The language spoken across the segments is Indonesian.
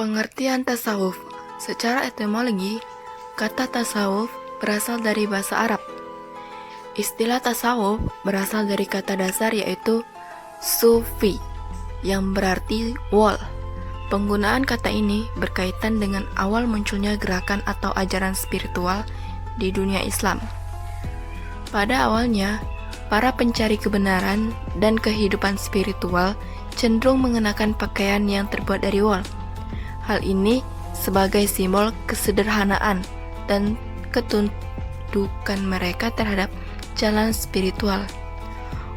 Pengertian tasawuf. Secara etimologi, kata tasawuf berasal dari bahasa Arab. Istilah tasawuf berasal dari kata dasar yaitu sufi, yang berarti wall. Penggunaan kata ini berkaitan dengan awal munculnya gerakan atau ajaran spiritual di dunia Islam. Pada awalnya, para pencari kebenaran dan kehidupan spiritual cenderung mengenakan pakaian yang terbuat dari wol. Hal ini sebagai simbol kesederhanaan dan ketundukan mereka terhadap jalan spiritual.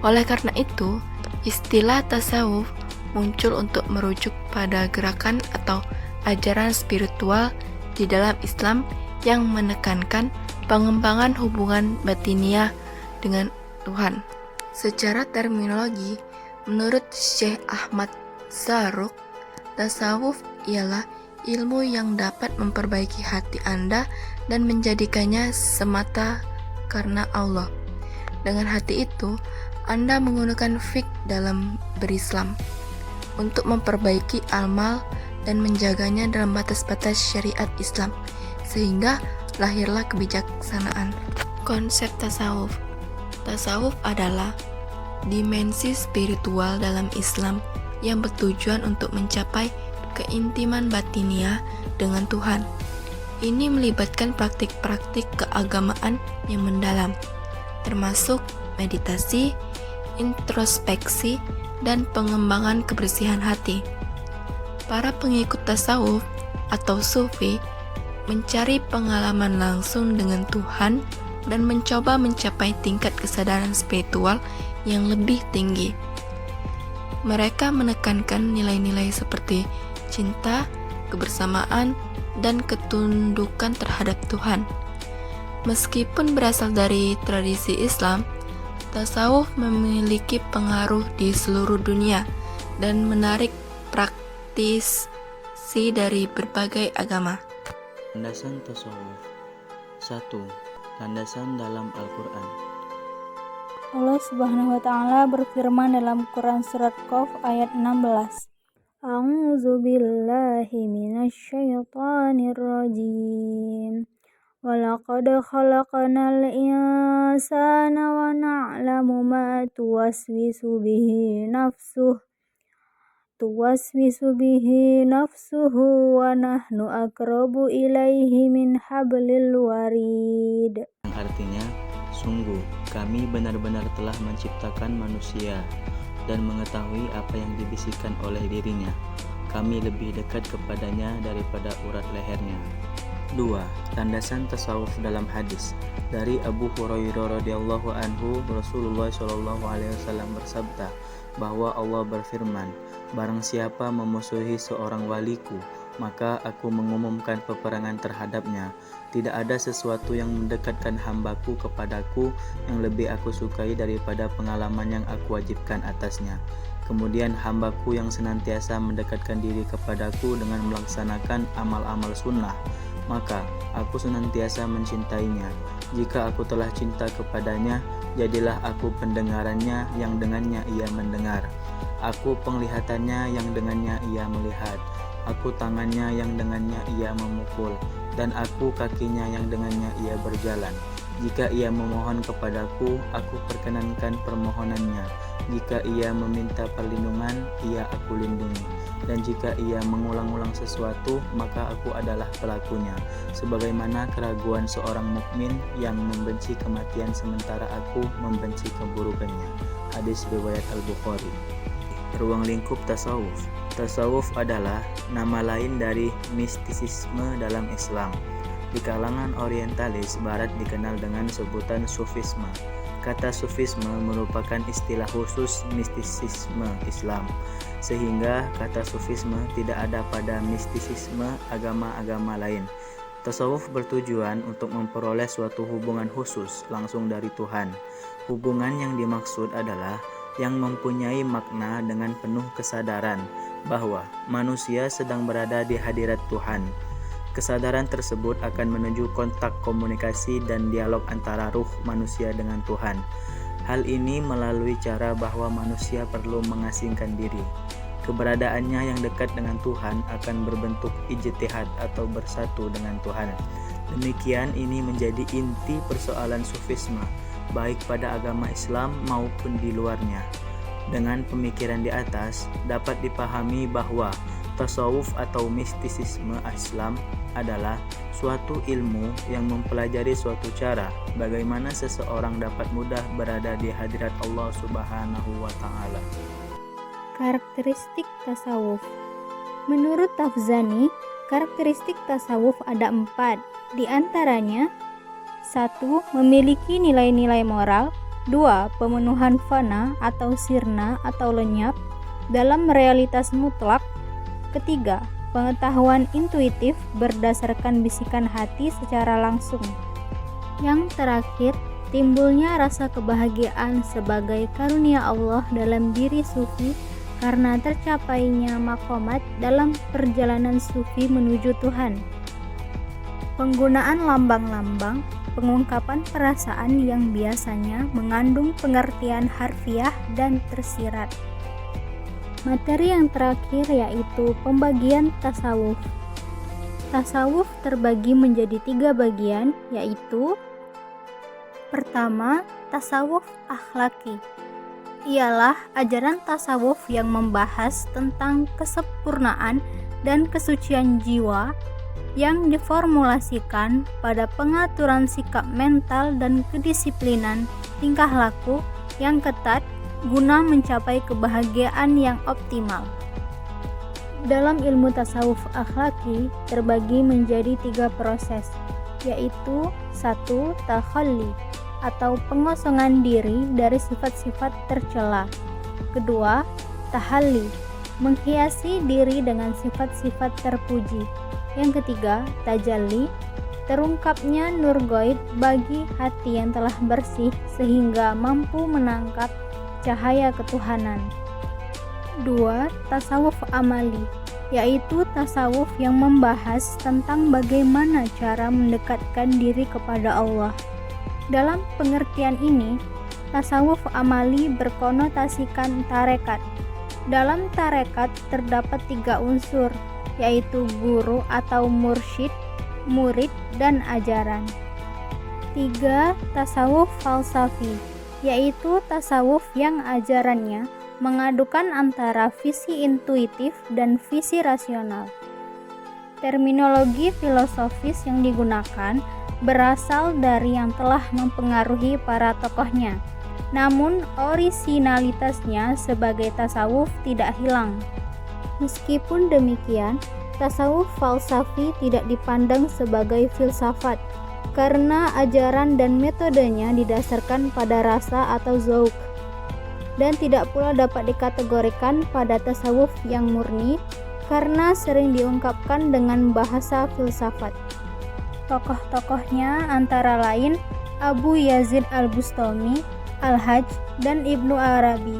Oleh karena itu, istilah tasawuf muncul untuk merujuk pada gerakan atau ajaran spiritual di dalam Islam yang menekankan pengembangan hubungan batiniah dengan Tuhan. Secara terminologi, menurut Syekh Ahmad Zarruq, tasawuf ialah ilmu yang dapat memperbaiki hati Anda dan menjadikannya semata karena Allah. Dengan hati itu, Anda menggunakan fiqh dalam berislam untuk memperbaiki amal dan menjaganya dalam batas-batas syariat Islam, sehingga lahirlah kebijaksanaan. Konsep tasawuf. Tasawuf adalah dimensi spiritual dalam Islam yang bertujuan untuk mencapai keintiman batiniah dengan Tuhan. Ini melibatkan praktik-praktik keagamaan yang mendalam, termasuk meditasi, introspeksi, dan pengembangan kebersihan hati. Para pengikut tasawuf atau sufi mencari pengalaman langsung dengan Tuhan dan mencoba mencapai tingkat kesadaran spiritual yang lebih tinggi. Mereka menekankan nilai-nilai seperti cinta, kebersamaan, dan ketundukan terhadap Tuhan. Meskipun berasal dari tradisi Islam, tasawuf memiliki pengaruh di seluruh dunia dan menarik praktisi dari berbagai agama. Landasan tasawuf. 1. Landasan dalam Al-Quran. Allah Subhanahu wa Ta'ala berfirman dalam Quran Surat Qaf ayat 16. A'udzu billahi minasy syaithanir rajim. Walaqad khalaqnal insana wa na'lamu ma tuwaswisu bihi nafsuhu wa nahnu aqrabu ilaihi min hablil warid. Yang artinya, sungguh kami benar-benar telah menciptakan manusia dan mengetahui apa yang dibisikkan oleh dirinya. Kami lebih dekat kepadanya daripada urat lehernya. 2. Landasan tasawuf dalam hadis. Dari Abu Hurairah radhiyallahu anhu, Rasulullah shallallahu alaihi wasallam bersabda bahwa Allah berfirman, "Barang siapa memusuhi seorang waliku, maka aku mengumumkan peperangan terhadapnya. Tidak ada sesuatu yang mendekatkan hambaku kepadaku yang lebih aku sukai daripada pengalaman yang aku wajibkan atasnya. Kemudian hambaku yang senantiasa mendekatkan diri kepadaku dengan melaksanakan amal-amal sunnah, maka aku senantiasa mencintainya. Jika aku telah cinta kepadanya, jadilah aku pendengarannya yang dengannya ia mendengar, aku penglihatannya yang dengannya ia melihat, aku tangannya yang dengannya ia memukul, dan aku kakinya yang dengannya ia berjalan. Jika ia memohon kepadaku, aku perkenankan permohonannya. Jika ia meminta perlindungan, ia aku lindungi. Dan jika ia mengulang-ulang sesuatu, maka aku adalah pelakunya. Sebagaimana keraguan seorang mukmin yang membenci kematian sementara aku membenci keburukannya." Hadis riwayat Al-Bukhari. Ruang lingkup tasawuf. Tasawuf adalah nama lain dari mistisisme dalam Islam. Di kalangan orientalis barat dikenal dengan sebutan sufisme. Kata sufisme merupakan istilah khusus mistisisme Islam, sehingga kata sufisme tidak ada pada mistisisme agama-agama lain. Tasawuf bertujuan untuk memperoleh suatu hubungan khusus langsung dari Tuhan. Hubungan yang dimaksud adalah yang mempunyai makna dengan penuh kesadaran bahwa manusia sedang berada di hadirat Tuhan. Kesadaran tersebut akan menuju kontak komunikasi dan dialog antara ruh manusia dengan Tuhan. Hal ini melalui cara bahwa manusia perlu mengasingkan diri. Keberadaannya yang dekat dengan Tuhan akan berbentuk ijtihad atau bersatu dengan Tuhan. Demikian ini menjadi inti persoalan sufisme, baik pada agama Islam maupun di luarnya. Dengan pemikiran di atas, dapat dipahami bahwa tasawuf atau mistisisme Islam adalah suatu ilmu yang mempelajari suatu cara bagaimana seseorang dapat mudah berada di hadirat Allah Subhanahu wa Ta'ala. Karakteristik tasawuf. Menurut Tafzani, karakteristik tasawuf ada 4. Di antaranya 1. Memiliki nilai-nilai moral. 2. Pemenuhan fana atau sirna atau lenyap dalam realitas mutlak. Ketiga, pengetahuan intuitif berdasarkan bisikan hati secara langsung. Yang terakhir, timbulnya rasa kebahagiaan sebagai karunia Allah dalam diri sufi karena tercapainya maqamat dalam perjalanan sufi menuju Tuhan. Penggunaan lambang-lambang, pengungkapan perasaan yang biasanya mengandung pengertian harfiah dan tersirat. Materi yang terakhir yaitu pembagian tasawuf. Tasawuf terbagi menjadi 3 bagian, yaitu pertama, tasawuf akhlaki. Ialah ajaran tasawuf yang membahas tentang kesempurnaan dan kesucian jiwa yang diformulasikan pada pengaturan sikap mental dan kedisiplinan tingkah laku yang ketat guna mencapai kebahagiaan yang optimal. Dalam ilmu tasawuf akhlaki terbagi menjadi 3 proses, yaitu 1. Takhalli atau pengosongan diri dari sifat-sifat tercela. 2. Tahalli, menghiasi diri dengan sifat-sifat terpuji. Yang ketiga, tajalli, terungkapnya nur gaib bagi hati yang telah bersih sehingga mampu menangkap cahaya ketuhanan. 2. Tasawuf amali, yaitu tasawuf yang membahas tentang bagaimana cara mendekatkan diri kepada Allah. Dalam pengertian ini, tasawuf amali berkonotasikan tarekat. Dalam tarekat terdapat 3 unsur, yaitu guru atau mursyid, murid, dan ajaran. 3. Tasawuf falsafi, yaitu tasawuf yang ajarannya mengadukan antara visi intuitif dan visi rasional. Terminologi filosofis yang digunakan berasal dari yang telah mempengaruhi para tokohnya, namun orisinalitasnya sebagai tasawuf tidak hilang. Meskipun demikian, tasawuf falsafi tidak dipandang sebagai filsafat, karena ajaran dan metodenya didasarkan pada rasa atau zauk, dan tidak pula dapat dikategorikan pada tasawuf yang murni karena sering diungkapkan dengan bahasa filsafat. Tokoh-tokohnya antara lain Abu Yazid Al-Bustami, Al-Hajj, dan Ibnu Arabi.